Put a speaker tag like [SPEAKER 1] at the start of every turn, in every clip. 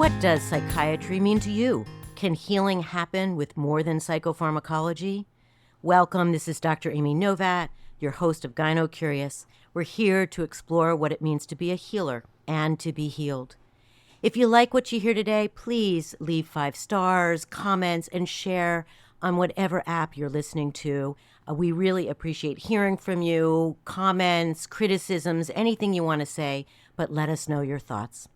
[SPEAKER 1] What does psychiatry mean to you? Can healing happen with more than psychopharmacology? Welcome, this is Dr. Amy Novat, your host of Gyno Curious. We're here to explore what it means to be a healer and to be healed. If you like what you hear today, please leave 5 stars, comments, and share on whatever app you're listening to. We really appreciate hearing from you, comments, criticisms, anything you want to say, but let us know your thoughts.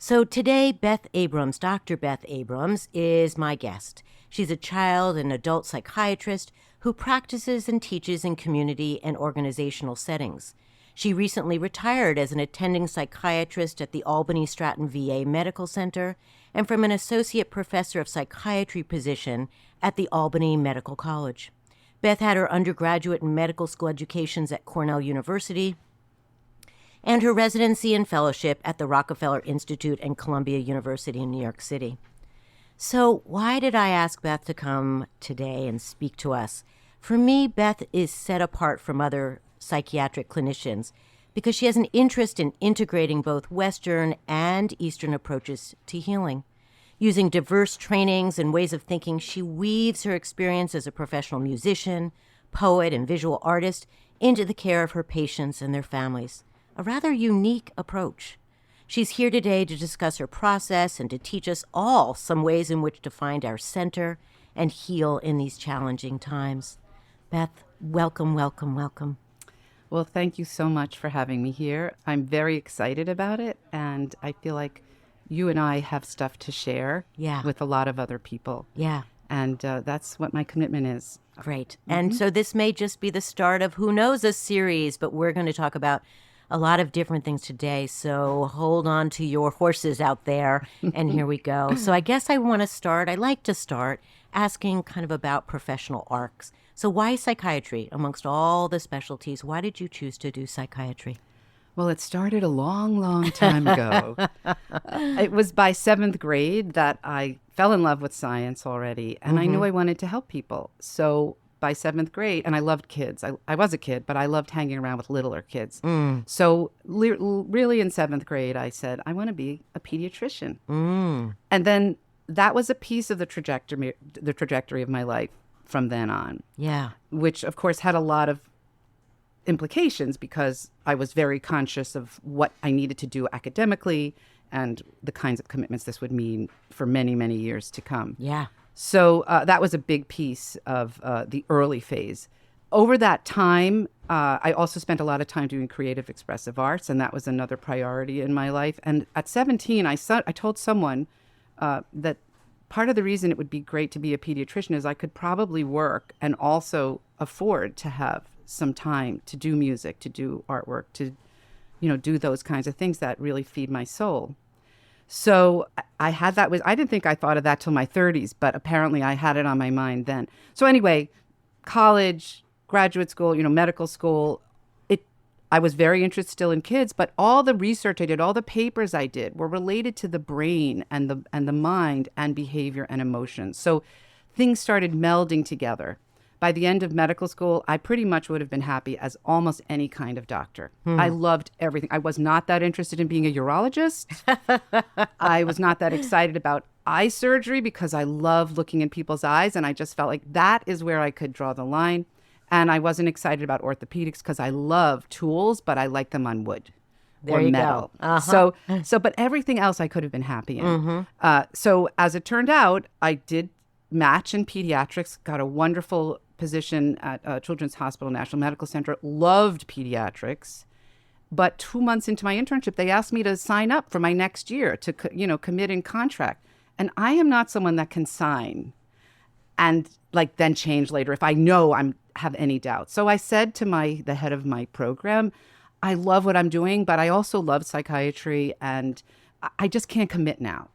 [SPEAKER 1] So today, Beth Abrams, Dr. Beth Abrams, is my guest. She's a child and adult psychiatrist who practices and teaches in community and organizational settings. She recently retired as an attending psychiatrist at the Albany Stratton VA Medical Center and from an associate professor of psychiatry position at the Albany Medical College. Beth had her undergraduate and medical school educations at Cornell University and her residency and fellowship at the Rockefeller Institute and Columbia University in New York City. So why did I ask Beth to come today and speak to us? For me, Beth is set apart from other psychiatric clinicians because she has an interest in integrating both Western and Eastern approaches to healing. Using diverse trainings and ways of thinking, she weaves her experience as a professional musician, poet, and visual artist into the care of her patients and their families. A rather unique approach. She's here today to discuss her process and to teach us all some ways in which to find our center and heal in these challenging times. Beth, welcome, welcome, welcome.
[SPEAKER 2] Well, thank you so much for having me here. I'm very excited about it, and I feel like you and I have stuff to share with a lot of other people.
[SPEAKER 1] Yeah.
[SPEAKER 2] And that's what my commitment is.
[SPEAKER 1] Great. And so this may just be the start of, who knows, a series, but we're going to talk about a lot of different things today, so hold on to your horses out there, and here we go. So I guess I like to start asking kind of about professional arcs. So why psychiatry amongst all the specialties? Why did you choose to do psychiatry?
[SPEAKER 2] Well, it started a long, long time ago. It was by 7th grade that I fell in love with science already, and I knew I wanted to help people. So by 7th grade, and I loved kids. I was a kid, but I loved hanging around with littler kids. So really in 7th grade, I said, I want to be a pediatrician. And then that was a piece of the trajectory of my life from then on. Yeah. Which, of course, had a lot of implications because I was very conscious of what I needed to do academically and the kinds of commitments this would mean for many, many years to come. Yeah. So that was a big piece of the early phase. Over that time, I also spent a lot of time doing creative expressive arts, and that was another priority in my life. And at 17, I told someone that part of the reason it would be great to be a pediatrician is I could probably work and also afford to have some time to do music, to do artwork, to, do those kinds of things that really feed my soul. So I had that. I didn't think I thought of that till my 30s, but apparently I had it on my mind then. So anyway, college, graduate school, medical school, I was very interested still in kids, but all the research I did, all the papers I did were related to the brain and the mind and behavior and emotions. So things started melding together. By the end of medical school, I pretty much would have been happy as almost any kind of doctor. I loved everything. I was not that interested in being a urologist. I was not that excited about eye surgery because I love looking in people's eyes, and I just felt like that is where I could draw the line. And I wasn't excited about orthopedics because I love tools, but I like them on wood or metal. So, but everything else I could have been happy in. So as it turned out, I did match in pediatrics, got a wonderful position at Children's Hospital National Medical Center, loved pediatrics. But 2 months into my internship, they asked me to sign up for my next year to, commit in contract. And I am not someone that can sign and then change later if I know I have any doubt. So I said to the head of my program, I love what I'm doing, but I also love psychiatry and I just can't commit now.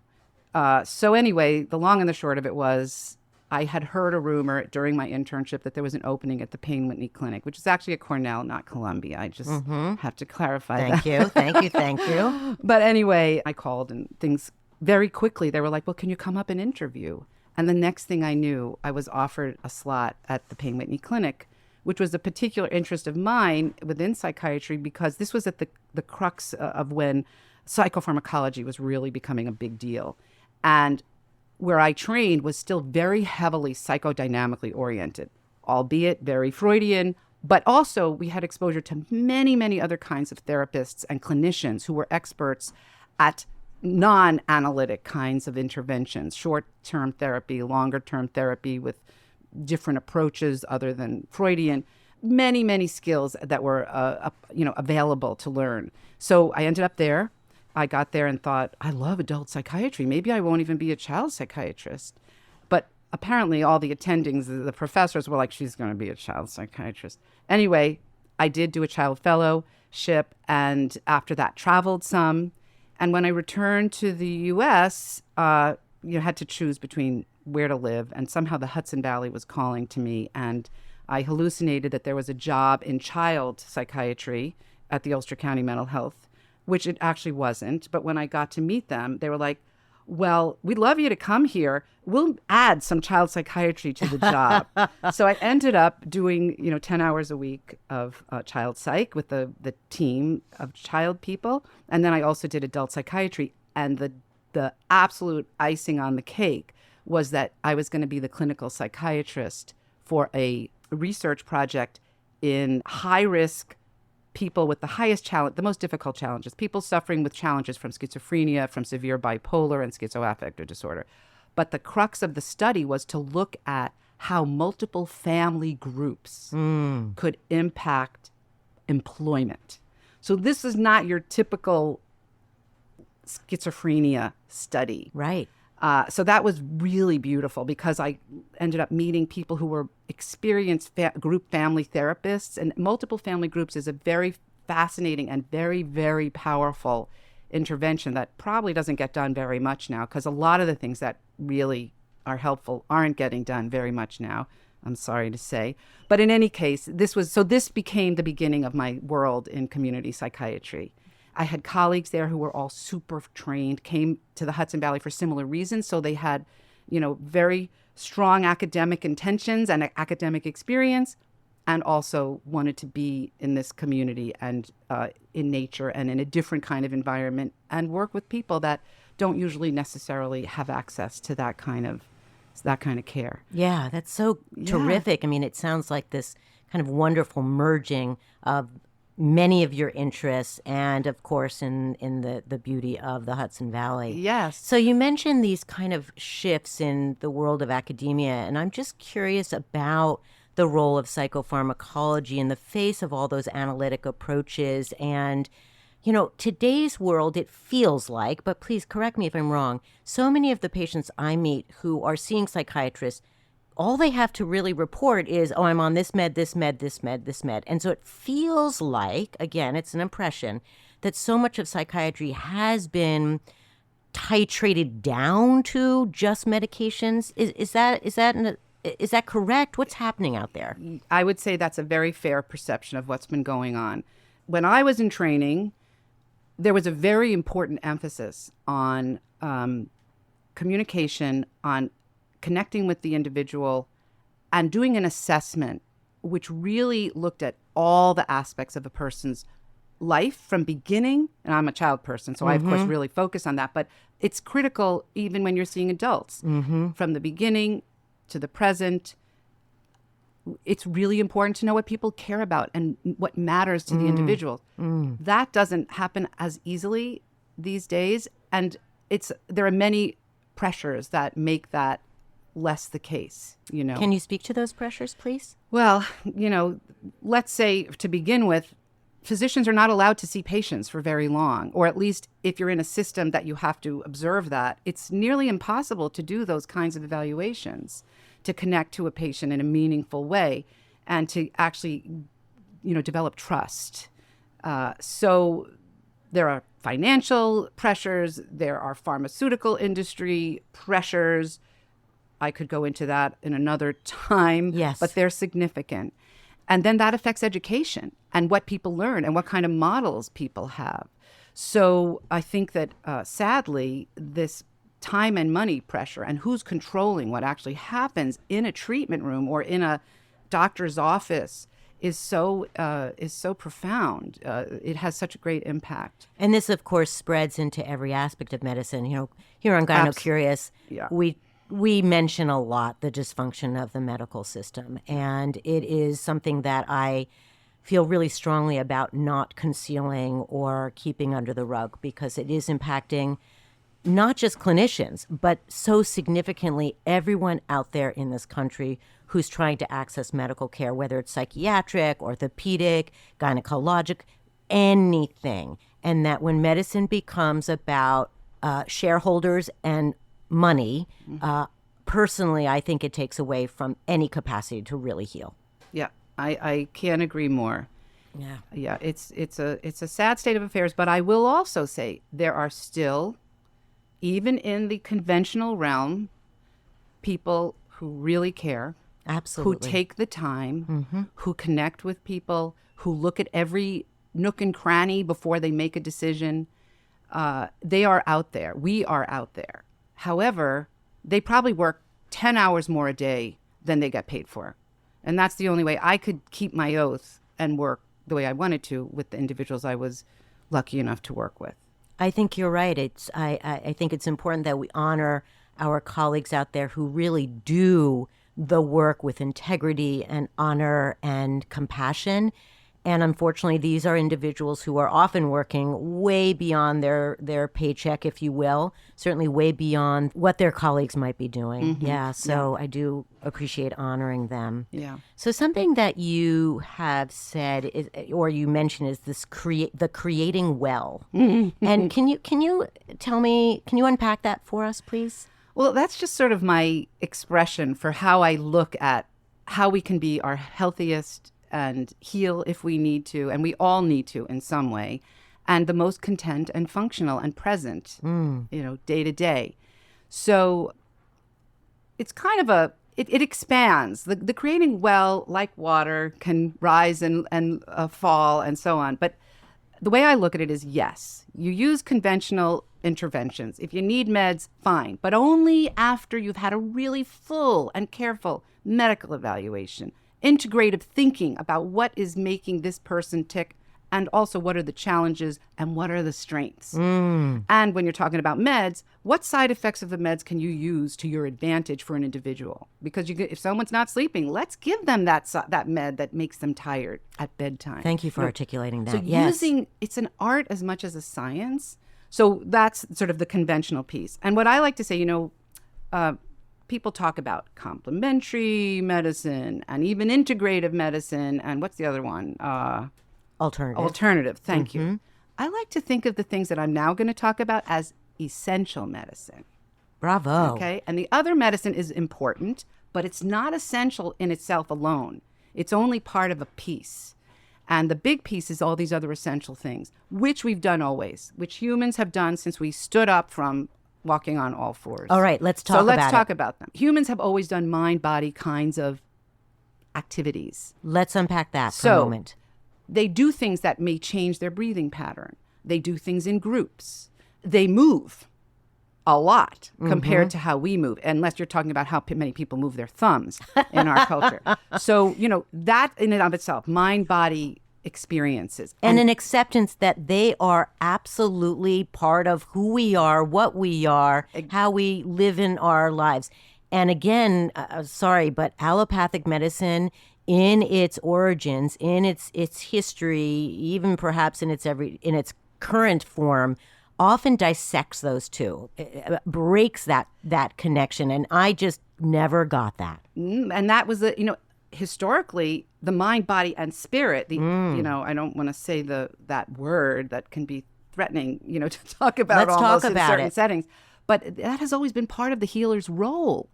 [SPEAKER 2] So anyway, the long and the short of it was I had heard a rumor during my internship that there was an opening at the Payne Whitney Clinic, which is actually at Cornell, not Columbia. I just have to clarify that.
[SPEAKER 1] Thank you.
[SPEAKER 2] But anyway, I called and things very quickly, they were like, well, can you come up and interview? And the next thing I knew, I was offered a slot at the Payne Whitney Clinic, which was a particular interest of mine within psychiatry because this was at the crux of when psychopharmacology was really becoming a big deal. And where I trained was still very heavily psychodynamically oriented, albeit very Freudian, but also we had exposure to many, many other kinds of therapists and clinicians who were experts at non-analytic kinds of interventions, short-term therapy, longer-term therapy with different approaches other than Freudian, many, many skills that were available to learn. So I ended up there. I got there and thought, I love adult psychiatry. Maybe I won't even be a child psychiatrist. But apparently all the attendings, the professors were like, she's going to be a child psychiatrist. Anyway, I did do a child fellowship, and after that traveled some. And when I returned to the U.S., had to choose between where to live, and somehow the Hudson Valley was calling to me, and I hallucinated that there was a job in child psychiatry at the Ulster County Mental Health, which it actually wasn't. But when I got to meet them, they were like, well, we'd love you to come here. We'll add some child psychiatry to the job. So I ended up doing, 10 hours a week of child psych with the team of child people. And then I also did adult psychiatry. And the absolute icing on the cake was that I was going to be the clinical psychiatrist for a research project in high-risk people with the highest challenge, the most difficult challenges, people suffering with challenges from schizophrenia, from severe bipolar and schizoaffective disorder. But the crux of the study was to look at how multiple family groups could impact employment. So this is not your typical schizophrenia study.
[SPEAKER 1] Right.
[SPEAKER 2] So that was really beautiful because I ended up meeting people who were experienced group family therapists, and multiple family groups is a very fascinating and very, very powerful intervention that probably doesn't get done very much now because a lot of the things that really are helpful aren't getting done very much now, I'm sorry to say. But in any case, this became the beginning of my world in community psychiatry. I had colleagues there who were all super trained, came to the Hudson Valley for similar reasons. So they had, very strong academic intentions and academic experience, and also wanted to be in this community and in nature and in a different kind of environment and work with people that don't usually necessarily have access to that kind of care.
[SPEAKER 1] Yeah, that's so terrific. I mean, it sounds like this kind of wonderful merging of many of your interests and, of course, in the beauty of the Hudson Valley.
[SPEAKER 2] Yes.
[SPEAKER 1] So you mentioned these kind of shifts in the world of academia, and I'm just curious about the role of psychopharmacology in the face of all those analytic approaches. And, today's world, it feels like, but please correct me if I'm wrong, so many of the patients I meet who are seeing psychiatrists, all they have to really report is, oh, I'm on this med, this med, this med, this med. And so it feels like, again, it's an impression, that so much of psychiatry has been titrated down to just medications. Is that correct? What's happening out there?
[SPEAKER 2] I would say that's a very fair perception of what's been going on. When I was in training, there was a very important emphasis on communication, on connecting with the individual and doing an assessment which really looked at all the aspects of a person's life from beginning. And I'm a child person, so I, of course, really focus on that. But it's critical even when you're seeing adults. From the beginning to the present, it's really important to know what people care about and what matters to the individual. That doesn't happen as easily these days. And there are many pressures that make that less the case,
[SPEAKER 1] Can you speak to those pressures, please?
[SPEAKER 2] Well, let's say to begin with, physicians are not allowed to see patients for very long, or at least if you're in a system that you have to observe that, it's nearly impossible to do those kinds of evaluations, to connect to a patient in a meaningful way and to actually, develop trust. So there are financial pressures, there are pharmaceutical industry pressures. I could go into that in another time,
[SPEAKER 1] yes,
[SPEAKER 2] but they're significant. And then that affects education and what people learn and what kind of models people have. So I think that sadly, this time and money pressure and who's controlling what actually happens in a treatment room or in a doctor's office is so profound. It has such a great impact.
[SPEAKER 1] And this, of course, spreads into every aspect of medicine. Here on Gyno Curious,
[SPEAKER 2] Yeah.
[SPEAKER 1] we mention a lot the dysfunction of the medical system, and it is something that I feel really strongly about not concealing or keeping under the rug, because it is impacting not just clinicians, but so significantly everyone out there in this country who's trying to access medical care, whether it's psychiatric, orthopedic, gynecologic, anything. And that when medicine becomes about shareholders and money, personally, I think it takes away from any capacity to really heal.
[SPEAKER 2] Yeah, I can't agree more. Yeah, it's a sad state of affairs. But I will also say there are still, even in the conventional realm, people who really care,
[SPEAKER 1] Absolutely,
[SPEAKER 2] who take the time, who connect with people, who look at every nook and cranny before they make a decision. They are out there. We are out there. However, they probably work 10 hours more a day than they get paid for. And that's the only way I could keep my oath and work the way I wanted to with the individuals I was lucky enough to work with.
[SPEAKER 1] I think you're right. I think it's important that we honor our colleagues out there who really do the work with integrity and honor and compassion. And unfortunately, these are individuals who are often working way beyond their paycheck, if you will, certainly way beyond what their colleagues might be doing. Yeah, so I do appreciate honoring them.
[SPEAKER 2] Yeah.
[SPEAKER 1] So something that you have said is, or you mentioned, is this the creating well. And can you tell me, can you unpack that for us, please?
[SPEAKER 2] Well, that's just sort of my expression for how I look at how we can be our healthiest and heal if we need to, and we all need to in some way, and the most content and functional and present, day to day. So it's kind of it expands. The creating well, like water, can rise and fall and so on. But the way I look at it is, yes, you use conventional interventions. If you need meds, fine, but only after you've had a really full and careful medical evaluation. Integrative thinking about what is making this person tick, and also what are the challenges and what are the strengths. And when you're talking about meds, what side effects of the meds can you use to your advantage for an individual? Because if someone's not sleeping, let's give them that med that makes them tired at bedtime.
[SPEAKER 1] Thank you for articulating that.
[SPEAKER 2] So it's an art as much as a science. So that's sort of the conventional piece. And what I like to say, people talk about complementary medicine and even integrative medicine. And what's the other one?
[SPEAKER 1] Alternative.
[SPEAKER 2] Thank you. I like to think of the things that I'm now going to talk about as essential medicine.
[SPEAKER 1] Bravo.
[SPEAKER 2] Okay. And the other medicine is important, but it's not essential in itself alone. It's only part of a piece. And the big piece is all these other essential things, which we've done always, which humans have done since we stood up from walking on all fours.
[SPEAKER 1] All right, let's talk
[SPEAKER 2] about them. Humans have always done mind-body kinds of activities.
[SPEAKER 1] Let's unpack that for a moment.
[SPEAKER 2] They do things that may change their breathing pattern. They do things in groups. They move a lot compared to how we move, unless you're talking about how many people move their thumbs in our culture. So, that in and of itself, mind-body experiences.
[SPEAKER 1] And an acceptance that they are absolutely part of who we are, what we are, how we live in our lives. And again, sorry, but allopathic medicine in its origins, in its history, even perhaps in its current form, often dissects those two, breaks that connection. And I just never got that.
[SPEAKER 2] And that was historically, the mind, body, and spirit, I don't want to say that word that can be threatening, to talk about almost in certain settings. But that has always been part of the healer's role.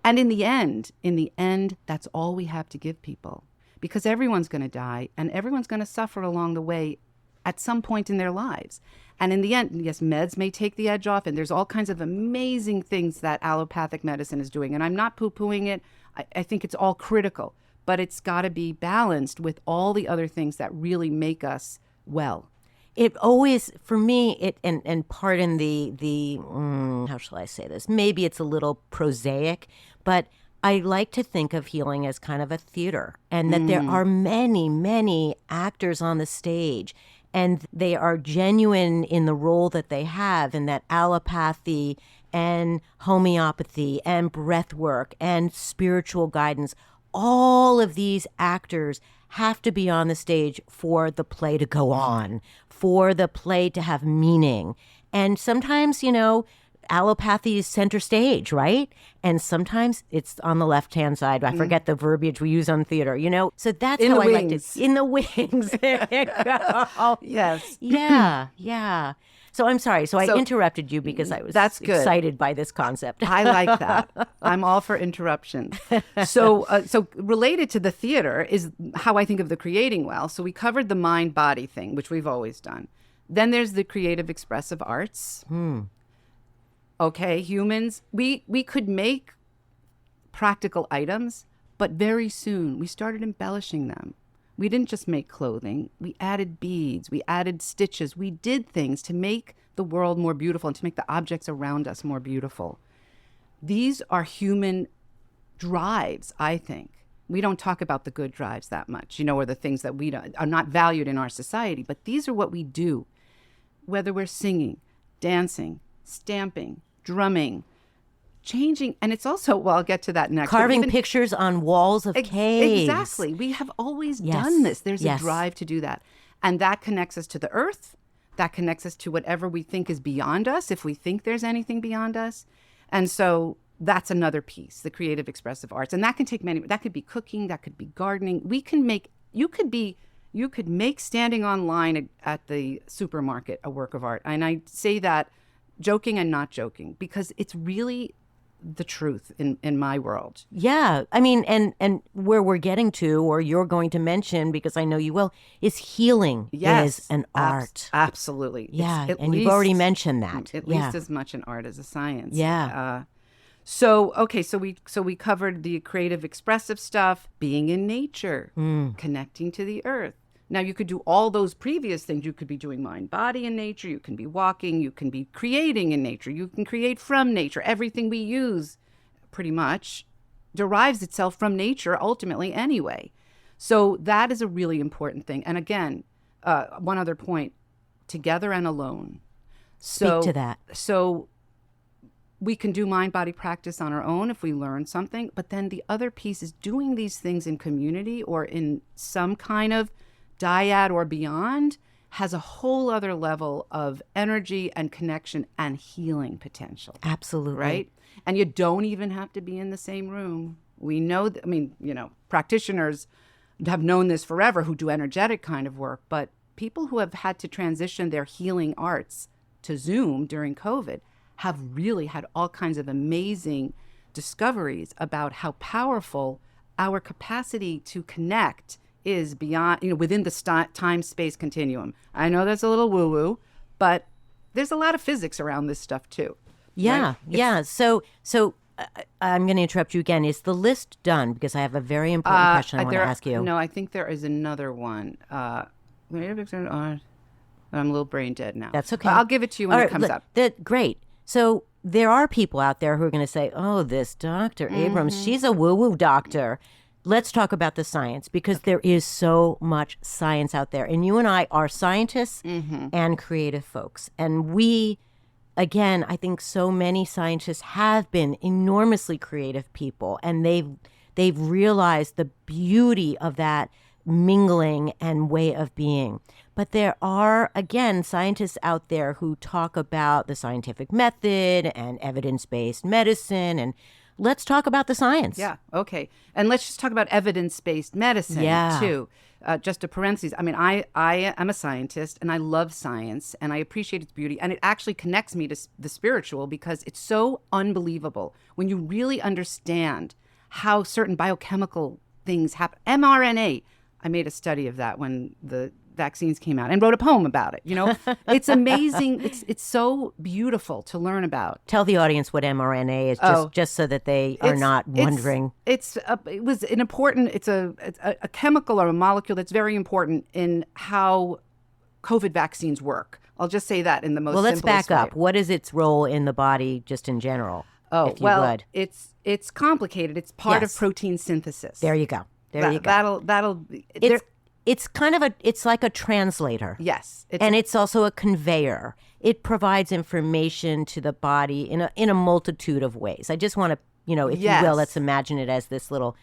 [SPEAKER 2] And in the end, that's all we have to give people. Because everyone's going to die and everyone's going to suffer along the way at some point in their lives. And in the end, yes, meds may take the edge off, and there's all kinds of amazing things that allopathic medicine is doing. And I'm not poo-pooing it. I think it's all critical, but it's got to be balanced with all the other things that really make us well.
[SPEAKER 1] It always, for me, and pardon the how shall I say this? Maybe it's a little prosaic, but I like to think of healing as kind of a theater, and that there are many, many actors on the stage, and they are genuine in the role that they have, and that allopathy and homeopathy and breath work and spiritual guidance, all of these actors have to be on the stage for the play to go on, for the play to have meaning. And sometimes, allopathy is center stage, right? And sometimes it's on the left-hand side. I forget the verbiage we use on theater, So that's
[SPEAKER 2] In
[SPEAKER 1] how
[SPEAKER 2] the
[SPEAKER 1] I
[SPEAKER 2] wings.
[SPEAKER 1] like to. In the wings. There you go.
[SPEAKER 2] Yes.
[SPEAKER 1] Yeah. So I'm sorry. So I interrupted you because I was
[SPEAKER 2] That's good.
[SPEAKER 1] excited by this concept.
[SPEAKER 2] I like that. I'm all for interruptions. So related to the theater is how I think of the creating well. So we covered the mind-body thing, which we've always done. Then there's the creative expressive arts. Okay, humans, we could make practical items, but very soon we started embellishing them. We didn't just make clothing. We added beads. We added stitches. We did things to make the world more beautiful and to make the objects around us more beautiful. These are human drives, I think. We don't talk about the good drives that much, or the things that are not valued in our society. But these are what we do, whether we're singing, dancing, stamping, drumming, changing. And it's also, well, I'll get to that next.
[SPEAKER 1] Carving pictures on walls of caves.
[SPEAKER 2] Exactly. We have always done this. There's a drive to do that. And that connects us to the earth. That connects us to whatever we think is beyond us, if we think there's anything beyond us. And so that's another piece, the creative expressive arts. And that can take that could be cooking, that could be gardening. You could make standing on line at the supermarket a work of art. And I say that joking and not joking, because it's really the truth in my world.
[SPEAKER 1] Yeah. I mean, and where we're getting to, or you're going to mention, because I know you will, is healing is an art.
[SPEAKER 2] Absolutely.
[SPEAKER 1] Yeah. And you've already mentioned that.
[SPEAKER 2] At least as much an art as a science.
[SPEAKER 1] Yeah.
[SPEAKER 2] So we covered the creative expressive stuff, being in nature, connecting to the earth. Now, you could do all those previous things. You could be doing mind, body in nature. You can be walking. You can be creating in nature. You can create from nature. Everything we use pretty much derives itself from nature ultimately anyway. So that is a really important thing. And again, one other point, together and alone.
[SPEAKER 1] Speak to that.
[SPEAKER 2] So we can do mind-body practice on our own if we learn something. But then the other piece is doing these things in community or in some kind of dyad or beyond has a whole other level of energy and connection and healing potential.
[SPEAKER 1] Absolutely.
[SPEAKER 2] Right? And you don't even have to be in the same room. We know, practitioners have known this forever who do energetic kind of work, but people who have had to transition their healing arts to Zoom during COVID have really had all kinds of amazing discoveries about how powerful our capacity to connect is beyond, within the time-space continuum. I know that's a little woo-woo, but there's a lot of physics around this stuff too.
[SPEAKER 1] Yeah,
[SPEAKER 2] right?
[SPEAKER 1] yeah. So I'm going to interrupt you again. Is the list done? Because I have a very important question I want to ask you.
[SPEAKER 2] No, I think there is another one. I'm a little brain dead now.
[SPEAKER 1] That's okay.
[SPEAKER 2] I'll give it to you when it comes up.
[SPEAKER 1] Great. So there are people out there who are going to say, oh, this Dr. Abrams, she's a woo-woo doctor. Let's talk about the science, because there is so much science out there. And you and I are scientists and creative folks. And we, again, I think so many scientists have been enormously creative people. And they've realized the beauty of that mingling and way of being. But there are, again, scientists out there who talk about the scientific method and evidence-based medicine, and let's talk about the science.
[SPEAKER 2] Yeah, okay. And let's just talk about evidence-based medicine, too. Just a parenthesis. I mean, I am a scientist, and I love science, and I appreciate its beauty. And it actually connects me to the spiritual, because it's so unbelievable when you really understand how certain biochemical things happen. mRNA, I made a study of that when the vaccines came out and wrote a poem about it. It's amazing. It's so beautiful to learn about.
[SPEAKER 1] Tell the audience what mRNA is, just so that they are not wondering.
[SPEAKER 2] It's a chemical or a molecule that's very important in how COVID vaccines work. I'll just say that in the most simplest
[SPEAKER 1] let's back
[SPEAKER 2] way.
[SPEAKER 1] up. What is its role in the body, just in general?
[SPEAKER 2] Oh,
[SPEAKER 1] if you
[SPEAKER 2] well,
[SPEAKER 1] would.
[SPEAKER 2] it's complicated. It's part of
[SPEAKER 1] Yes.
[SPEAKER 2] protein synthesis.
[SPEAKER 1] There you go. There you go.
[SPEAKER 2] That'll
[SPEAKER 1] It's kind of it's like a translator.
[SPEAKER 2] yes.
[SPEAKER 1] And it's also a conveyor. It provides information to the body in a multitude of ways. I just want to, if you will,
[SPEAKER 2] Yes.
[SPEAKER 1] let's imagine it as this little.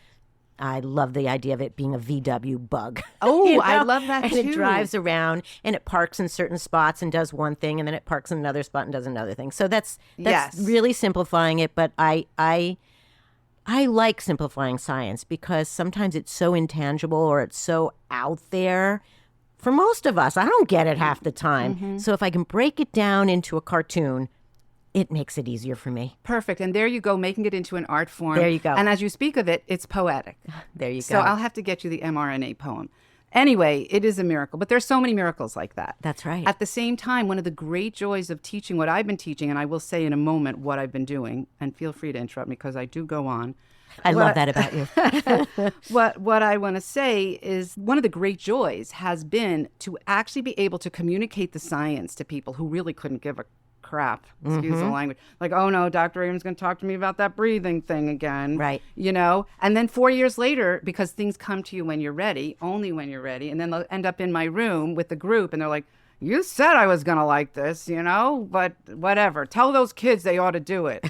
[SPEAKER 1] I love the idea of it being a VW bug.
[SPEAKER 2] Oh, I love that
[SPEAKER 1] and
[SPEAKER 2] too.
[SPEAKER 1] it drives around and it parks in certain spots and does one thing, and then it parks in another spot and does another thing. So that's
[SPEAKER 2] Yes.
[SPEAKER 1] really simplifying it. But I like simplifying science because sometimes it's so intangible or it's so out there. For most of us, I don't get it half the time.
[SPEAKER 2] Mm-hmm.
[SPEAKER 1] So if I can break it down into a cartoon, it makes it easier for me.
[SPEAKER 2] Perfect. And there you go, making it into an art form.
[SPEAKER 1] There you go.
[SPEAKER 2] And as you speak of it, it's poetic.
[SPEAKER 1] There you
[SPEAKER 2] So
[SPEAKER 1] go.
[SPEAKER 2] I'll have to get you the mRNA poem. Anyway, it is a miracle, but there's so many miracles like that.
[SPEAKER 1] That's right.
[SPEAKER 2] At the same time, one of the great joys of teaching what I've been teaching, and I will say in a moment what I've been doing, and feel free to interrupt me because I do go on.
[SPEAKER 1] I love that about you.
[SPEAKER 2] What I want to say is one of the great joys has been to actually be able to communicate the science to people who really couldn't give a crap, excuse the language. Like, oh no, Dr. Abrams is going to talk to me about that breathing thing again.
[SPEAKER 1] Right.
[SPEAKER 2] And then 4 years later, because things come to you when you're ready, only when you're ready, and then they'll end up in my room with the group and they're like, you said I was going to like this, but whatever. Tell those kids they ought to do it.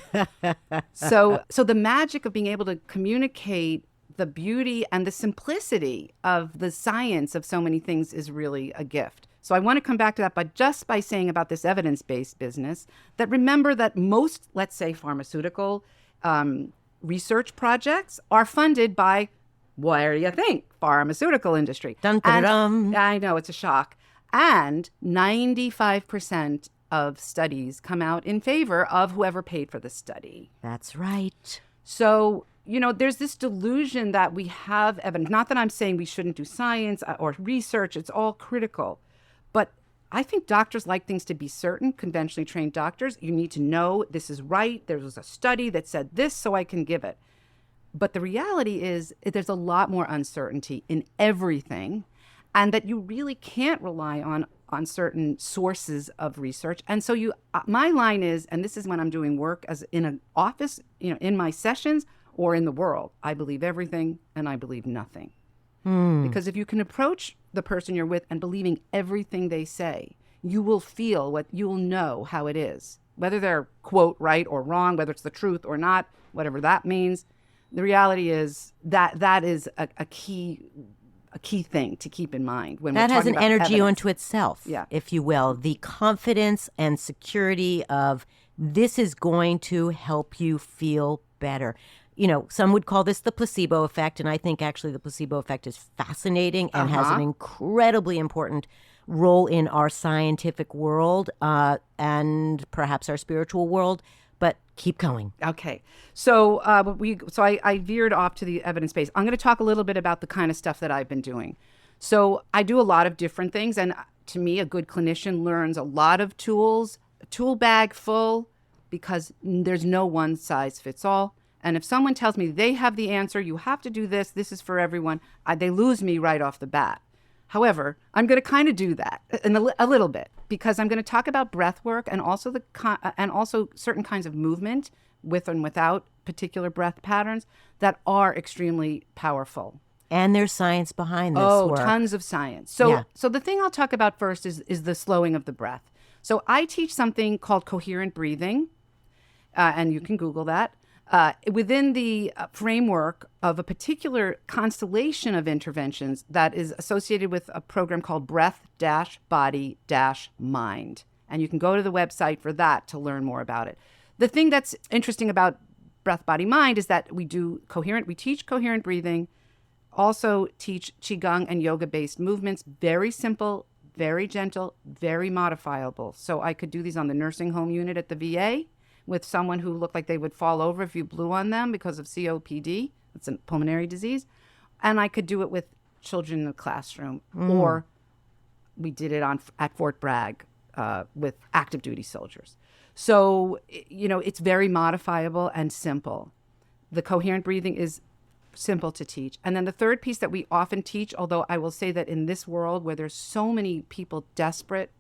[SPEAKER 2] So the magic of being able to communicate the beauty and the simplicity of the science of so many things is really a gift. So I want to come back to that, but just by saying about this evidence-based business, that remember that most, let's say, pharmaceutical research projects are funded by, what do you think? Pharmaceutical industry.
[SPEAKER 1] Dun, dun, dun, dun.
[SPEAKER 2] I know, it's a shock. And 95% of studies come out in favor of whoever paid for the study.
[SPEAKER 1] That's right.
[SPEAKER 2] So, there's this delusion that we have evidence. Not that I'm saying we shouldn't do science or research. It's all critical. But I think doctors like things to be certain, conventionally trained doctors. You need to know this is right. There was a study that said this, so I can give it. But the reality is there's a lot more uncertainty in everything, and that you really can't rely on certain sources of research. And so my line is, and this is when I'm doing work as in an office, in my sessions or in the world, I believe everything and I believe nothing. Because if you can approach the person you're with and believing everything they say, you will know how it is, whether they're quote right or wrong, whether it's the truth or not, whatever that means. The reality is that is a key thing to keep in mind when
[SPEAKER 1] that
[SPEAKER 2] we're
[SPEAKER 1] has
[SPEAKER 2] talking
[SPEAKER 1] an
[SPEAKER 2] about
[SPEAKER 1] energy
[SPEAKER 2] evidence.
[SPEAKER 1] unto itself,
[SPEAKER 2] Yeah.
[SPEAKER 1] if you will. The confidence and security of this is going to help you feel better. Some would call this the placebo effect, and I think actually the placebo effect is fascinating and has an incredibly important role in our scientific world and perhaps our spiritual world. But keep going.
[SPEAKER 2] Okay. So I veered off to the evidence base. I'm going to talk a little bit about the kind of stuff that I've been doing. So I do a lot of different things. And to me, a good clinician learns a lot of tools, a tool bag full, because there's no one size fits all. And if someone tells me they have the answer, you have to do this, this is for everyone, they lose me right off the bat. However, I'm going to kind of do that in a little bit, because I'm going to talk about breath work and also certain kinds of movement with and without particular breath patterns that are extremely powerful.
[SPEAKER 1] And there's science behind this work.
[SPEAKER 2] Tons of science. So the thing I'll talk about first is the slowing of the breath. So I teach something called coherent breathing, and you can Google that. Within the framework of a particular constellation of interventions that is associated with a program called Breath-Body-Mind. And you can go to the website for that to learn more about it. The thing that's interesting about Breath-Body-Mind is that we teach coherent breathing, also teach Qigong and yoga-based movements, very simple, very gentle, very modifiable. So I could do these on the nursing home unit at the VA, with someone who looked like they would fall over if you blew on them because of COPD. It's a pulmonary disease. And I could do it with children in the classroom. Or we did it at Fort Bragg with active duty soldiers. So, it's very modifiable and simple. The coherent breathing is simple to teach. And then the third piece that we often teach, although I will say that in this world where there's so many people desperate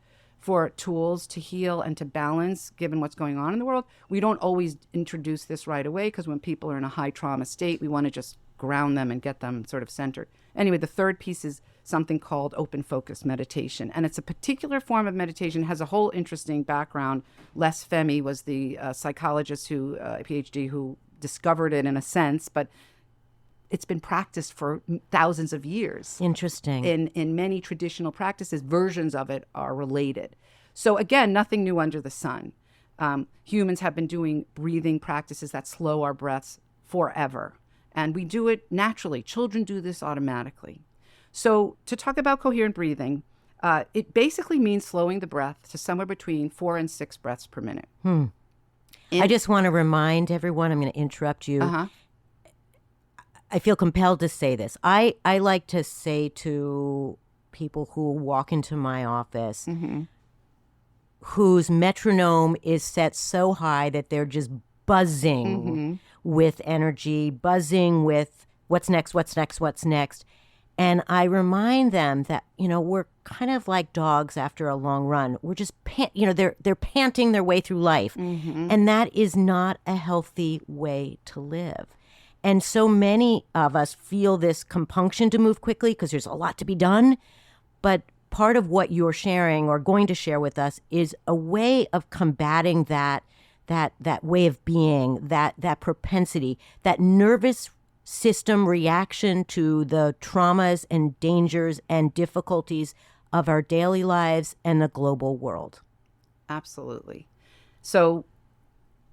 [SPEAKER 2] for tools to heal and to balance given what's going on in the world. We don't always introduce this right away because when people are in a high trauma state, we want to just ground them and get them sort of centered. Anyway, the third piece is something called open focus meditation. And it's a particular form of meditation, has a whole interesting background. Les Femi was the psychologist who, PhD, who discovered it in a sense, but it's been practiced for thousands of years.
[SPEAKER 1] Interesting.
[SPEAKER 2] In many traditional practices, versions of it are related. So again, nothing new under the sun. Humans have been doing breathing practices that slow our breaths forever. And we do it naturally. Children do this automatically. So to talk about coherent breathing, it basically means slowing the breath to somewhere between 4 and 6 breaths per minute.
[SPEAKER 1] I just want to remind everyone, I'm going to interrupt you. I feel compelled to say this. I like to say to people who walk into my office whose metronome is set so high that they're just buzzing with energy, buzzing with what's next, what's next, what's next. And I remind them that, we're kind of like dogs after a long run. We're just, they're panting their way through life. And that is not a healthy way to live. And so many of us feel this compunction to move quickly because there's a lot to be done. But part of what you're sharing or going to share with us is a way of combating that way of being, that propensity, that nervous system reaction to the traumas and dangers and difficulties of our daily lives and the global world.
[SPEAKER 2] Absolutely. So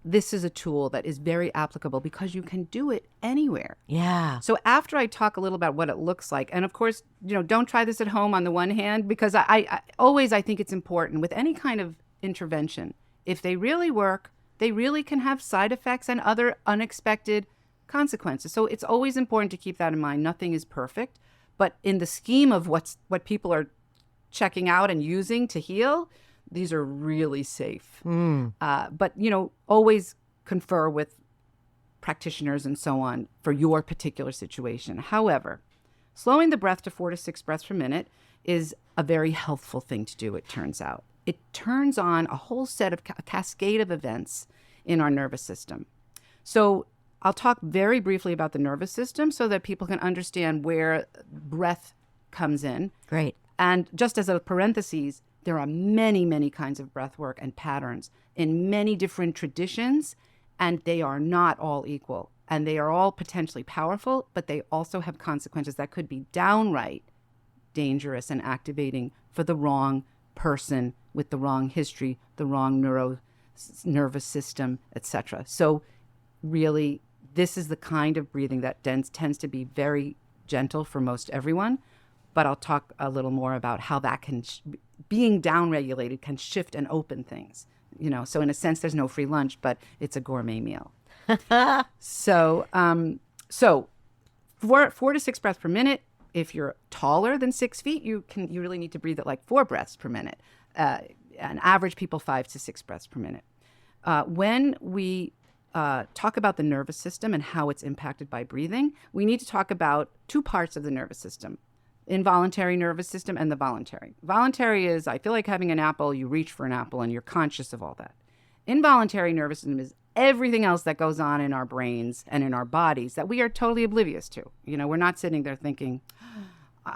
[SPEAKER 2] this is a tool that is very applicable because you can do it anywhere.
[SPEAKER 1] Yeah.
[SPEAKER 2] So after I talk a little about what it looks like, and of course, don't try this at home on the one hand, because I always think it's important with any kind of intervention. If they really work, they really can have side effects and other unexpected consequences. So it's always important to keep that in mind. Nothing is perfect, but in the scheme of what people are checking out and using to heal, these are really safe. But, always confer with practitioners and so on for your particular situation. However, slowing the breath to 4 to 6 breaths per minute is a very healthful thing to do, it turns out. It turns on a whole set of a cascade of events in our nervous system. So I'll talk very briefly about the nervous system so that people can understand where breath comes in.
[SPEAKER 1] Great.
[SPEAKER 2] And just as a parenthesis, there are many, many kinds of breath work and patterns in many different traditions, and they are not all equal. And they are all potentially powerful, but they also have consequences that could be downright dangerous and activating for the wrong person with the wrong history, the wrong nervous system, etc. So really, this is the kind of breathing that tends to be very gentle for most everyone. But I'll talk a little more about how that can, being downregulated can shift and open things. So in a sense, there's no free lunch, but it's a gourmet meal. So 4 to 6 breaths per minute. If you're taller than 6 feet, you really need to breathe at like 4 breaths per minute. And average people 5 to 6 breaths per minute. When we talk about the nervous system and how it's impacted by breathing, we need to talk about 2 parts of the nervous system. Involuntary nervous system and the voluntary. Voluntary is, I feel like having an apple, you reach for an apple and you're conscious of all that. Involuntary nervous system is everything else that goes on in our brains and in our bodies that we are totally oblivious to. We're not sitting there thinking,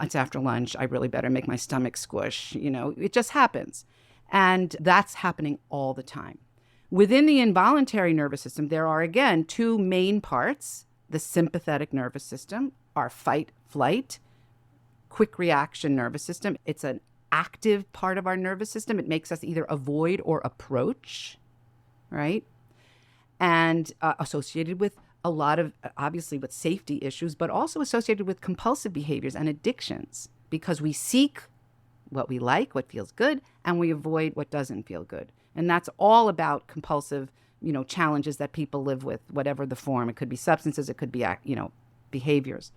[SPEAKER 2] it's after lunch, I really better make my stomach squish. It just happens. And that's happening all the time. Within the involuntary nervous system, there are, again, 2 main parts. The sympathetic nervous system, our fight, flight, quick reaction nervous system. It's an active part of our nervous system. It makes us either avoid or approach, right? And associated with a lot of, obviously, with safety issues, but also associated with compulsive behaviors and addictions, because we seek what we like, what feels good, and we avoid what doesn't feel good. And that's all about compulsive, challenges that people live with, whatever the form. It could be substances, it could be, behaviors.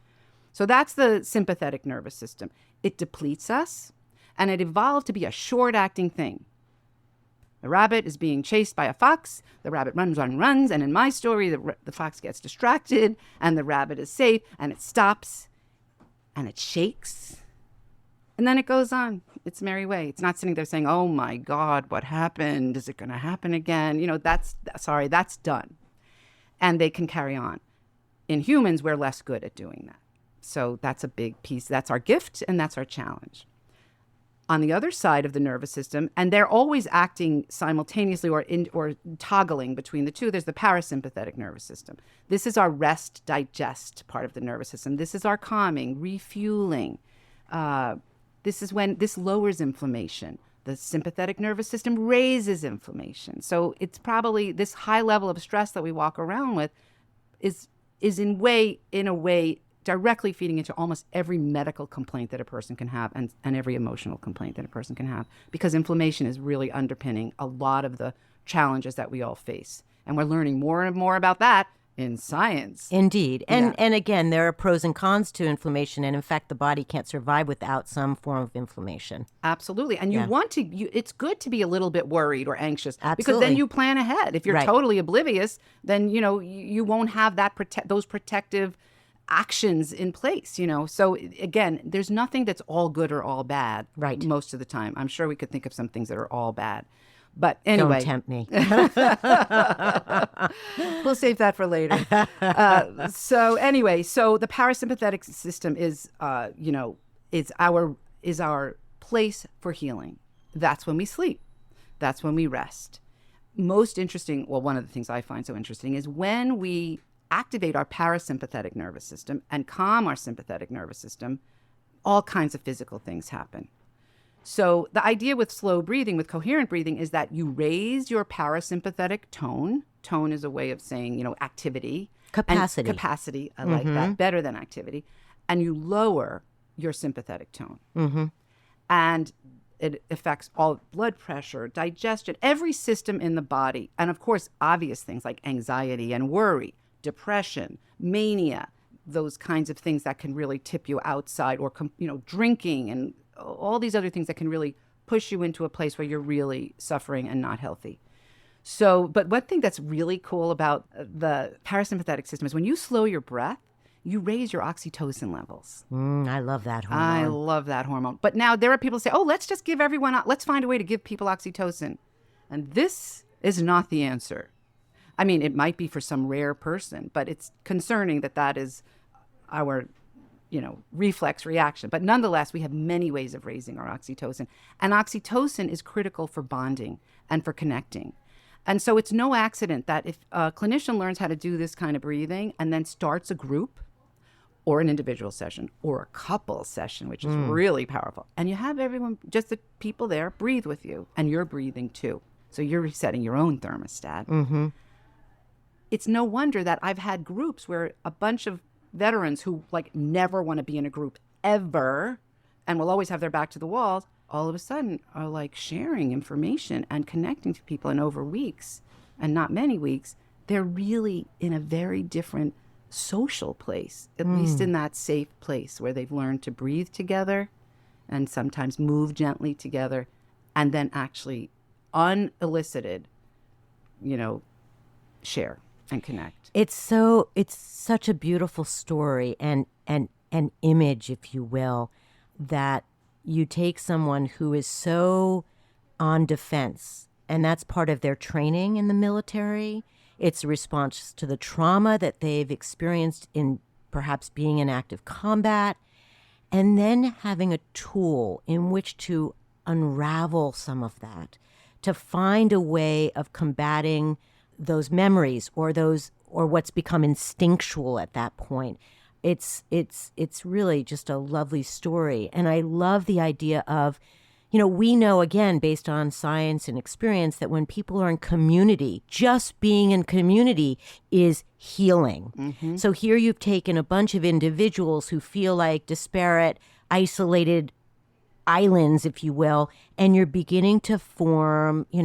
[SPEAKER 2] So that's the sympathetic nervous system. It depletes us, and it evolved to be a short-acting thing. The rabbit is being chased by a fox. The rabbit runs, and in my story, the fox gets distracted, and the rabbit is safe, and it stops, and it shakes, And then it goes on its merry way. It's not sitting there saying, oh my God, what happened? Is it going to happen again? That's done. And they can carry on. In humans, we're less good at doing that. So that's a big piece. That's our gift and that's our challenge. On the other side of the nervous system, and they're always acting simultaneously or toggling between the two, there's the parasympathetic nervous system. This is our rest, digest part of the nervous system. This is our calming, refueling. This is when this lowers inflammation. The sympathetic nervous system raises inflammation. So it's probably this high level of stress that we walk around with is in a way directly feeding into almost every medical complaint that a person can have and every emotional complaint that a person can have, because inflammation is really underpinning a lot of the challenges that we all face. And we're learning more and more about that in science.
[SPEAKER 1] Indeed. And again, there are pros and cons to inflammation. And in fact, the body can't survive without some form of inflammation.
[SPEAKER 2] Absolutely. And it's good to be a little bit worried or anxious.
[SPEAKER 1] Absolutely.
[SPEAKER 2] Because then you plan ahead. If you're totally oblivious, then, you won't have those protective actions in place, So again, there's nothing that's all good or all bad most of the time. I'm sure we could think of some things that are all bad. But anyway.
[SPEAKER 1] Don't tempt me.
[SPEAKER 2] We'll save that for later. So the parasympathetic system is our place for healing. That's when we sleep. That's when we rest. Most interesting, one of the things I find so interesting is when we activate our parasympathetic nervous system and calm our sympathetic nervous system, all kinds of physical things happen. So the idea with slow breathing, with coherent breathing, is that you raise your parasympathetic tone. Tone is a way of saying, activity.
[SPEAKER 1] Capacity.
[SPEAKER 2] Capacity, I like that, better than activity. And you lower your sympathetic tone. Mm-hmm. And it affects all blood pressure, digestion, every system in the body. And of course, obvious things like anxiety and worry, depression, mania, those kinds of things that can really tip you outside, or, drinking and all these other things that can really push you into a place where you're really suffering and not healthy. So, but one thing that's really cool about the parasympathetic system is when you slow your breath, you raise your oxytocin levels.
[SPEAKER 1] I love that hormone.
[SPEAKER 2] I love that hormone. But now there are people who say, let's just give let's find a way to give people oxytocin. And this is not the answer. I mean, it might be for some rare person, but it's concerning that is our, reflex reaction. But nonetheless, we have many ways of raising our oxytocin. And oxytocin is critical for bonding and for connecting. And so it's no accident that if a clinician learns how to do this kind of breathing and then starts a group or an individual session or a couple session, which is really powerful, and you have everyone, just the people there, breathe with you, and you're breathing too. So you're resetting your own thermostat. Mm-hmm. It's no wonder that I've had groups where a bunch of veterans who never want to be in a group ever and will always have their back to the walls, all of a sudden are sharing information and connecting to people. And over weeks, and not many weeks, they're really in a very different social place, at least in that safe place where they've learned to breathe together and sometimes move gently together, and then actually unelicited, share and connect.
[SPEAKER 1] It's such a beautiful story and an image, if you will, that you take someone who is so on defense, and that's part of their training in the military. It's a response to the trauma that they've experienced in perhaps being in active combat, and then having a tool in which to unravel some of that, to find a way of combating those memories or what's become instinctual at that point. It's really just a lovely story. And I love the idea of, we know, again, based on science and experience, that when people are in community, just being in community is healing. Mm-hmm. So here you've taken a bunch of individuals who feel like disparate, isolated islands, if you will, and you're beginning to form, a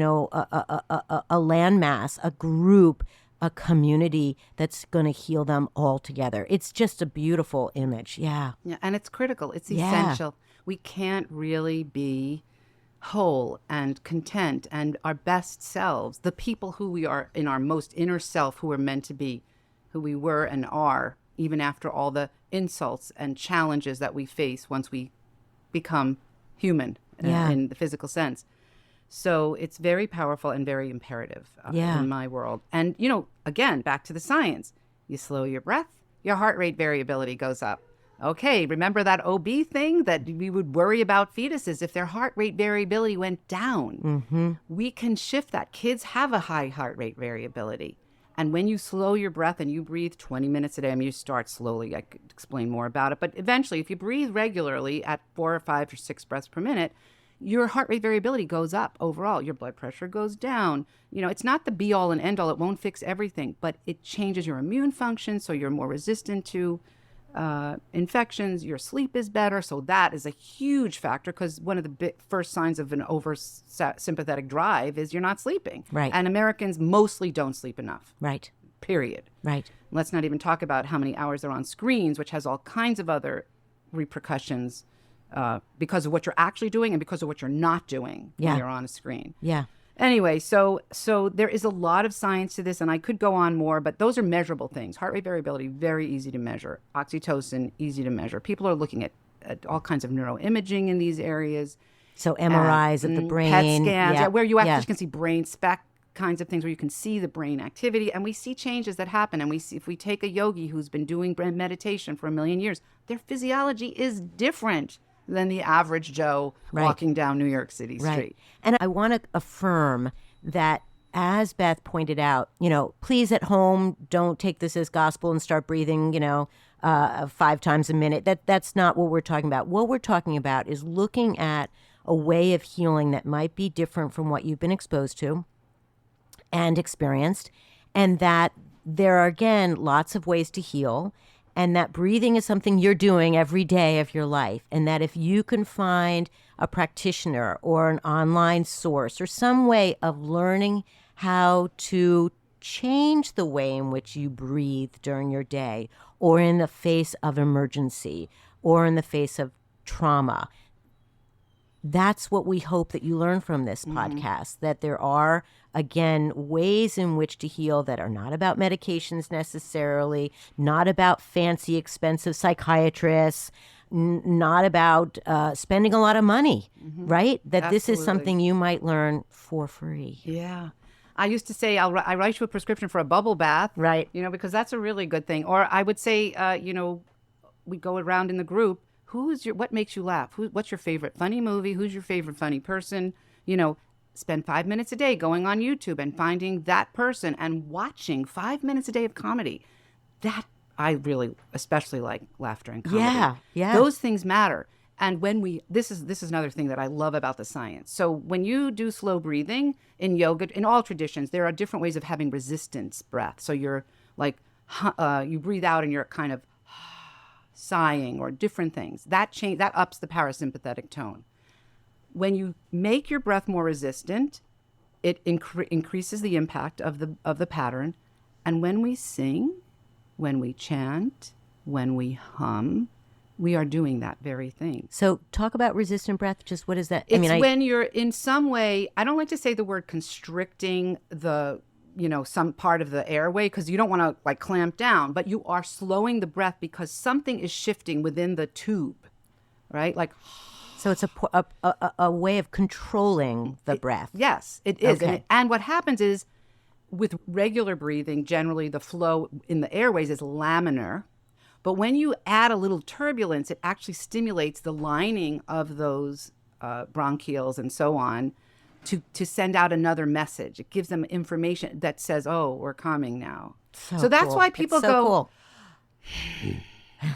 [SPEAKER 1] landmass, a group, a community that's going to heal them all together. It's just a beautiful image. Yeah.
[SPEAKER 2] Yeah, and it's critical. It's essential. We can't really be whole and content and our best selves, the people who we are in our most inner self, who we're meant to be, who we were and are, even after all the insults and challenges that we face once we become human
[SPEAKER 1] Yeah.
[SPEAKER 2] in the physical sense. So it's very powerful and very imperative in my world. And, again, back to the science. You slow your breath, your heart rate variability goes up. Okay, remember that OB thing that we would worry about fetuses if their heart rate variability went down?
[SPEAKER 1] Mm-hmm.
[SPEAKER 2] We can shift that. Kids have a high heart rate variability. And when you slow your breath and you breathe 20 minutes a day, I mean, you start slowly. I could explain more about it. But eventually, if you breathe regularly at 4 or 5 or 6 breaths per minute, your heart rate variability goes up overall. Your blood pressure goes down. It's not the be all and end all. It won't fix everything, but it changes your immune function, so you're more resistant to infections. Your sleep is better. So that is a huge factor, because one of the first signs of an over-sympathetic drive is you're not sleeping.
[SPEAKER 1] Right.
[SPEAKER 2] And Americans mostly don't sleep enough.
[SPEAKER 1] Right.
[SPEAKER 2] Period.
[SPEAKER 1] Right.
[SPEAKER 2] Let's not even talk about how many hours they're on screens, which has all kinds of other repercussions because of what you're actually doing and because of what you're not doing when you're on a screen.
[SPEAKER 1] Yeah.
[SPEAKER 2] Anyway, so there is a lot of science to this, and I could go on more, but those are measurable things. Heart rate variability, very easy to measure. Oxytocin, easy to measure. People are looking at all kinds of neuroimaging in these areas.
[SPEAKER 1] So MRIs of the brain.
[SPEAKER 2] PET scans,
[SPEAKER 1] Yeah.
[SPEAKER 2] where you actually can see brain spec kinds of things, where you can see the brain activity, and we see changes that happen. And we see, if we take a yogi who's been doing meditation for 1,000,000 years, their physiology is different than the average Joe walking down New York City street.
[SPEAKER 1] Right. And I want to affirm that, as Beth pointed out, please at home, don't take this as gospel and start breathing, 5 times a minute. That's not what we're talking about. What we're talking about is looking at a way of healing that might be different from what you've been exposed to and experienced, and that there are, again, lots of ways to heal. And that breathing is something you're doing every day of your life. And that if you can find a practitioner or an online source or some way of learning how to change the way in which you breathe during your day, or in the face of emergency, or in the face of trauma, that's what we hope that you learn from this podcast, that there are, again, ways in which to heal that are not about medications necessarily, not about fancy, expensive psychiatrists, not about spending a lot of money, right? That this is something you might learn for free.
[SPEAKER 2] Yeah. I used to say, I write you a prescription for a bubble bath.
[SPEAKER 1] Right.
[SPEAKER 2] Because that's a really good thing. Or I would say, we go around in the group, what makes you laugh? What's your favorite funny movie? Who's your favorite funny person? Spend 5 minutes a day going on YouTube and finding that person and watching 5 minutes a day of comedy. That I really especially like, laughter and comedy.
[SPEAKER 1] Yeah, yeah.
[SPEAKER 2] Those things matter. And when this is another thing that I love about the science. So when you do slow breathing in yoga, in all traditions, there are different ways of having resistance breath. So you're like, you breathe out and you're kind of sighing, or different things. That ups the parasympathetic tone. When you make your breath more resistant, it increases the impact of the pattern. And when we sing, when we chant, when we hum, we are doing that very thing.
[SPEAKER 1] So talk about resistant breath. Just what is that?
[SPEAKER 2] It's when you're in some way, I don't like to say the word constricting some part of the airway, because you don't want to like clamp down, but you are slowing the breath because something is shifting within the tube, right? Like,
[SPEAKER 1] so it's a way of controlling the breath.
[SPEAKER 2] Yes, it is.
[SPEAKER 1] Okay.
[SPEAKER 2] And what happens is, with regular breathing, generally the flow in the airways is laminar. But when you add a little turbulence, it actually stimulates the lining of those bronchioles and so on to send out another message. It gives them information that says, oh, we're coming now. So that's
[SPEAKER 1] cool.
[SPEAKER 2] why people
[SPEAKER 1] It's so
[SPEAKER 2] go,
[SPEAKER 1] cool.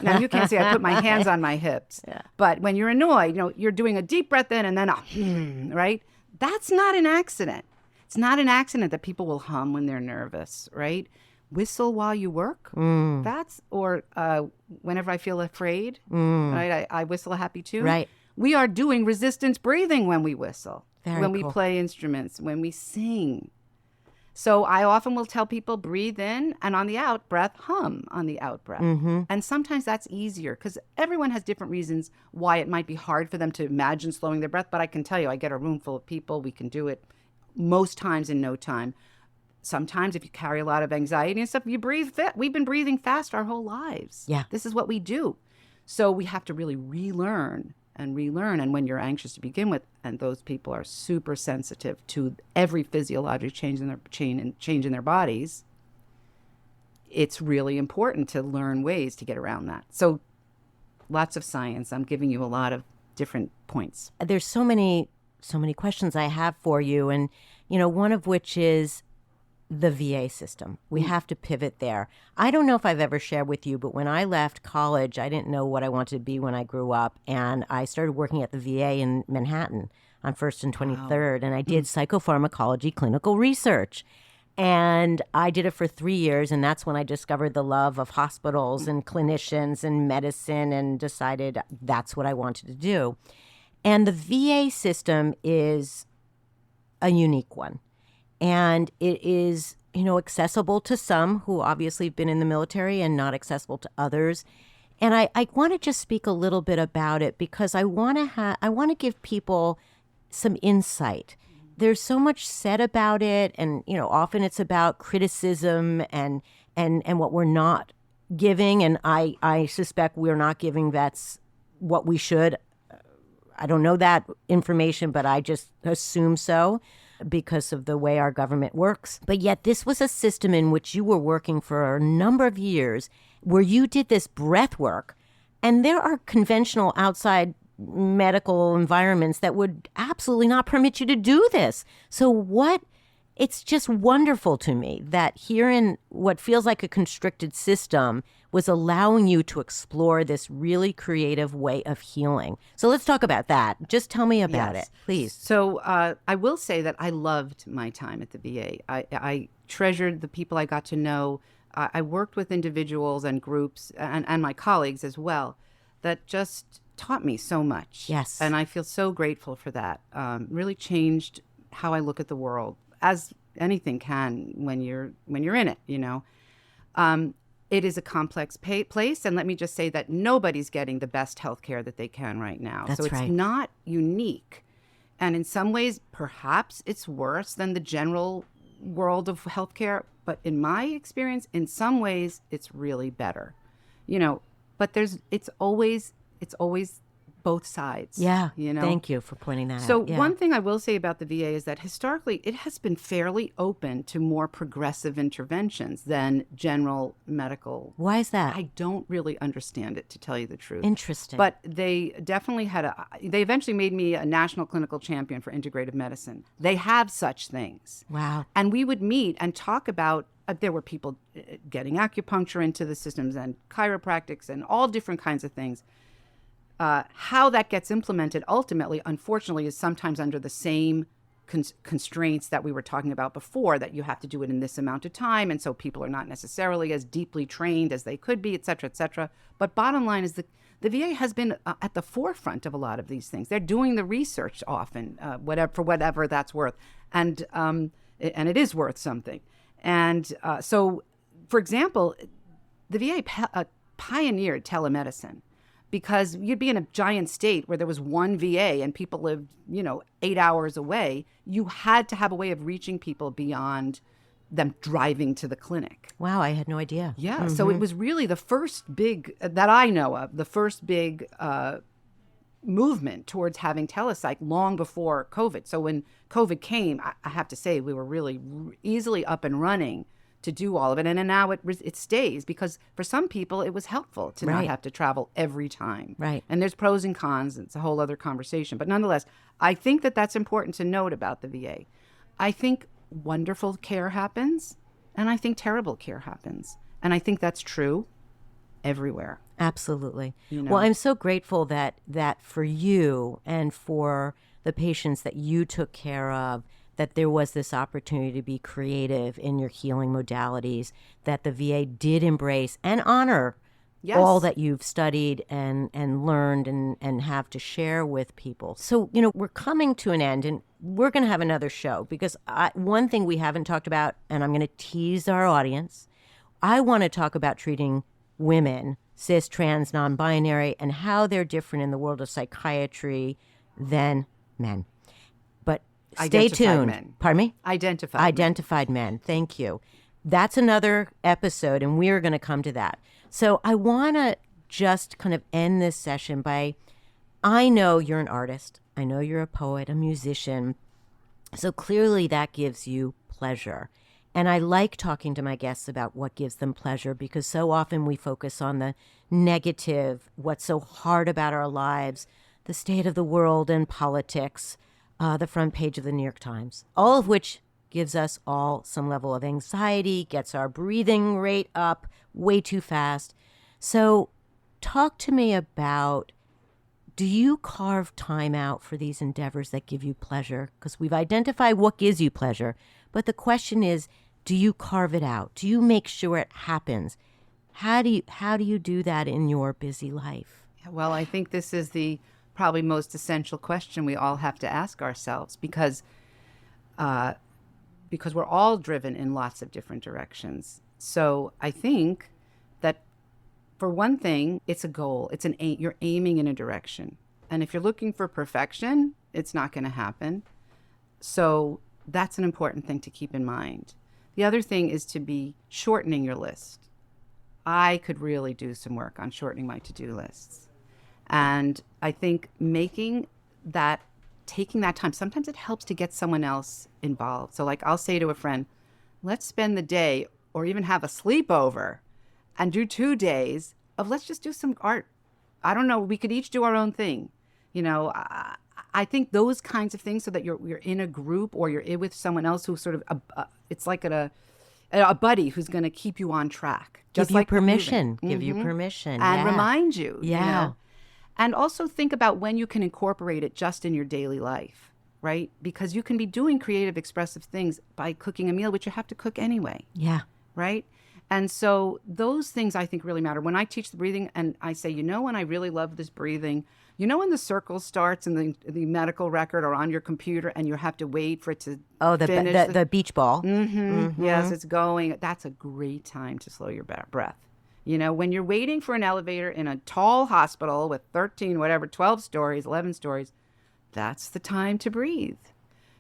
[SPEAKER 2] Now, you can't see I put my hands on my hips.
[SPEAKER 1] Yeah.
[SPEAKER 2] But when you're annoyed, you're doing a deep breath in and then a right? That's not an accident. It's not an accident that people will hum when they're nervous, right? Whistle while you work. Or whenever I feel afraid, right? I whistle a happy tune.
[SPEAKER 1] Right.
[SPEAKER 2] We are doing resistance breathing when we whistle, when we
[SPEAKER 1] cool.
[SPEAKER 2] play instruments, when we sing. So I often will tell people, breathe in, and on the out breath, hum on the out breath. And sometimes that's easier, because everyone has different reasons why it might be hard for them to imagine slowing their breath. But I can tell you, I get a room full of people. We can do it most times in no time. Sometimes if you carry a lot of anxiety and stuff, you breathe fit. We've been breathing fast our whole lives.
[SPEAKER 1] Yeah.
[SPEAKER 2] This is what we do. So we have to really relearn and relearn. And when you're anxious to begin with, and those people are super sensitive to every physiologic change in their bodies, it's really important to learn ways to get around that. So lots of science. I'm giving you a lot of different points.
[SPEAKER 1] There's so many questions I have for you. And, one of which is the VA system. We have to pivot there. I don't know if I've ever shared with you, but when I left college, I didn't know what I wanted to be when I grew up. And I started working at the VA in Manhattan on 1st and 23rd. And I did psychopharmacology clinical research. And I did it for 3 years. And that's when I discovered the love of hospitals and clinicians and medicine and decided that's what I wanted to do. And the VA system is a unique one. And it is, accessible to some who obviously have been in the military and not accessible to others. And I want to just speak a little bit about it because I want to give people some insight. There's so much said about it, and often it's about criticism and what we're not giving, and I suspect we're not giving that's what we should. I don't know that information, but I just assume so, because of the way our government works. But yet this was a system in which you were working for a number of years where you did this breath work. And there are conventional outside medical environments that would absolutely not permit you to do this. So it's just wonderful to me that here in what feels like a constricted system was allowing you to explore this really creative way of healing. So let's talk about that. Just tell me about it, please.
[SPEAKER 2] So I will say that I loved my time at the VA. I treasured the people I got to know. I worked with individuals and groups and my colleagues as well that just taught me so much.
[SPEAKER 1] Yes.
[SPEAKER 2] And I feel so grateful for that. Really changed how I look at the world, as anything can when you're in it, It is a complex place, and let me just say that nobody's getting the best health care that they can right now.
[SPEAKER 1] That's
[SPEAKER 2] so it's
[SPEAKER 1] right.
[SPEAKER 2] not unique. And in some ways, perhaps it's worse than the general world of healthcare. But in my experience, in some ways, it's really better. But it's always both sides.
[SPEAKER 1] Yeah. Thank you for pointing that out.
[SPEAKER 2] So one thing I will say about the VA is that historically it has been fairly open to more progressive interventions than general medical.
[SPEAKER 1] Why is that?
[SPEAKER 2] I don't really understand it, to tell you the truth.
[SPEAKER 1] Interesting.
[SPEAKER 2] But they definitely they eventually made me a national clinical champion for integrative medicine. They have such things.
[SPEAKER 1] Wow.
[SPEAKER 2] And we would meet and talk about, there were people getting acupuncture into the systems and chiropractics and all different kinds of things. How that gets implemented ultimately, unfortunately, is sometimes under the same constraints that we were talking about before, that you have to do it in this amount of time. And so people are not necessarily as deeply trained as they could be, et cetera, et cetera. But bottom line is the VA has been at the forefront of a lot of these things. They're doing the research often, for whatever that's worth. And it is worth something. And so, for example, the VA pioneered telemedicine. Because you'd be in a giant state where there was one VA and people lived, 8 hours away. You had to have a way of reaching people beyond them driving to the clinic.
[SPEAKER 1] Wow, I had no idea.
[SPEAKER 2] Yeah, so it was really the first big, that I know of, the first big movement towards having telepsych long before COVID. So when COVID came, I have to say, we were really easily up and running to do all of it. And now it stays, because for some people it was helpful to not have to travel every time.
[SPEAKER 1] Right.
[SPEAKER 2] And there's pros and cons. It's a whole other conversation. But nonetheless, I think that's important to note about the VA. I think wonderful care happens, and I think terrible care happens. And I think that's true everywhere.
[SPEAKER 1] Absolutely. Well, I'm so grateful that for you and for the patients that you took care of, that there was this opportunity to be creative in your healing modalities, that the VA did embrace and honor all that you've studied and learned and have to share with people. So, we're coming to an end, and we're going to have another show, because one thing we haven't talked about, and I'm going to tease our audience, I want to talk about treating women, cis, trans, non-binary, and how they're different in the world of psychiatry than men. Stay tuned.
[SPEAKER 2] Men.
[SPEAKER 1] Pardon me?
[SPEAKER 2] Identified
[SPEAKER 1] men. Thank you. That's another episode, and we're going to come to that. So I want to just kind of end this session by I know you're an artist. I know you're a poet, a musician. So clearly that gives you pleasure. And I like talking to my guests about what gives them pleasure because so often we focus on the negative, what's so hard about our lives, the state of the world and politics, the front page of the New York Times, all of which gives us all some level of anxiety, gets our breathing rate up way too fast. So talk to me about, do you carve time out for these endeavors that give you pleasure? Because we've identified what gives you pleasure, but the question is, do you carve it out? Do you make sure it happens? How do you do that in your busy life?
[SPEAKER 2] Well, I think this is the probably most essential question we all have to ask ourselves because we're all driven in lots of different directions. So I think that for one thing, it's a goal. It's you're aiming in a direction. And if you're looking for perfection, it's not going to happen. So that's an important thing to keep in mind. The other thing is to be shortening your list. I could really do some work on shortening my to-do lists. And I think taking that time, sometimes it helps to get someone else involved. So like I'll say to a friend, let's spend the day or even have a sleepover and do 2 days of let's just do some art. I don't know. We could each do our own thing. You know, I think those kinds of things so that you're in a group or you're in with someone else who's sort of, it's like a buddy who's going to keep you on track.
[SPEAKER 1] Give you permission. Give you permission.
[SPEAKER 2] And remind you.
[SPEAKER 1] Yeah.
[SPEAKER 2] You know? And also think about when you can incorporate it just in your daily life, right? Because you can be doing creative, expressive things by cooking a meal, which you have to cook anyway.
[SPEAKER 1] Yeah.
[SPEAKER 2] Right? And so those things I think really matter. When I teach the breathing and I say, when I really love this breathing, when the circle starts in the medical record or on your computer and you have to wait for it to finish.
[SPEAKER 1] The beach ball.
[SPEAKER 2] Yes, it's going. That's a great time to slow your breath. When you're waiting for an elevator in a tall hospital with 12 stories, 11 stories, that's the time to breathe,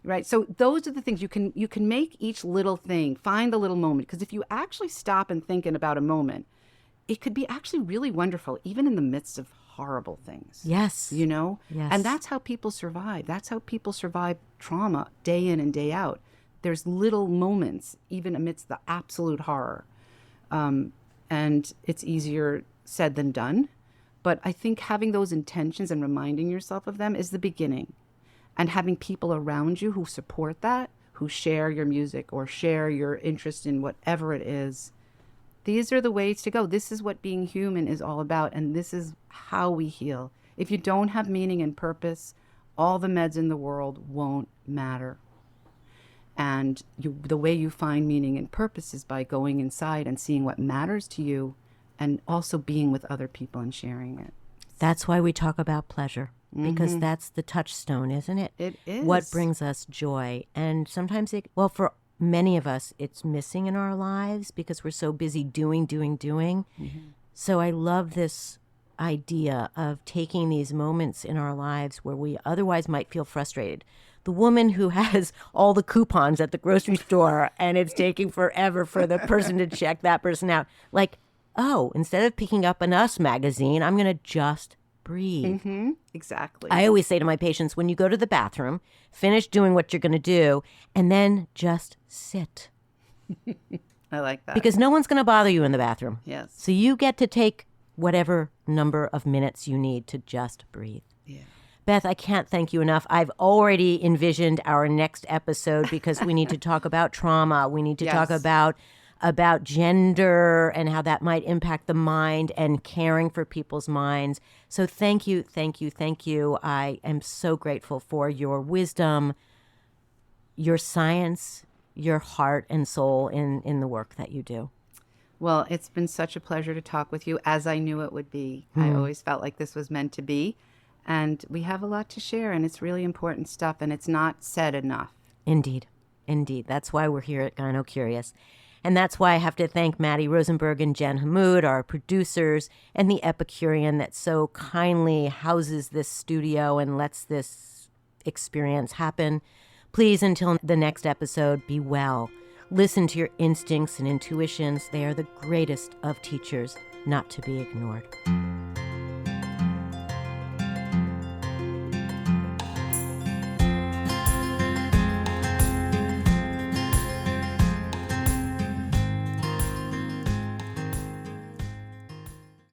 [SPEAKER 2] right? So those are the things you can make each little thing, find the little moment. Because if you actually stop and think about a moment, it could be actually really wonderful, even in the midst of horrible things.
[SPEAKER 1] Yes.
[SPEAKER 2] Yes.
[SPEAKER 1] And
[SPEAKER 2] that's how people survive. That's how people survive trauma day in and day out. There's little moments, even amidst the absolute horror. And it's easier said than done. But I think having those intentions and reminding yourself of them is the beginning. And having people around you who support that, who share your music or share your interest in whatever it is, these are the ways to go. This is what being human is all about. And this is how we heal. If you don't have meaning and purpose, all the meds in the world won't matter. And the way you find meaning and purpose is by going inside and seeing what matters to you and also being with other people and sharing it.
[SPEAKER 1] That's why we talk about pleasure, because that's the touchstone, isn't it?
[SPEAKER 2] It is.
[SPEAKER 1] What brings us joy. And sometimes, for many of us, it's missing in our lives because we're so busy doing. So I love this idea of taking these moments in our lives where we otherwise might feel frustrated. The woman who has all the coupons at the grocery store and it's taking forever for the person to check that person out. Like, instead of picking up an Us magazine, I'm going to just breathe.
[SPEAKER 2] Exactly.
[SPEAKER 1] I always say to my patients, when you go to the bathroom, finish doing what you're going to do, and then just sit.
[SPEAKER 2] I like that.
[SPEAKER 1] Because no one's going to bother you in the bathroom.
[SPEAKER 2] Yes.
[SPEAKER 1] So you get to take whatever number of minutes you need to just breathe.
[SPEAKER 2] Yeah.
[SPEAKER 1] Beth, I can't thank you enough. I've already envisioned our next episode because we need to talk about trauma. We need to talk about gender and how that might impact the mind and caring for people's minds. So thank you. I am so grateful for your wisdom, your science, your heart and soul in the work that you do.
[SPEAKER 2] Well, it's been such a pleasure to talk with you, as I knew it would be. I always felt like this was meant to be. And we have a lot to share, and it's really important stuff, and it's not said enough.
[SPEAKER 1] Indeed. That's why we're here at Gyno Curious. And that's why I have to thank Maddie Rosenberg and Jen Hammoud, our producers, and the Epicurean that so kindly houses this studio and lets this experience happen. Please, until the next episode, be well. Listen to your instincts and intuitions. They are the greatest of teachers, not to be ignored.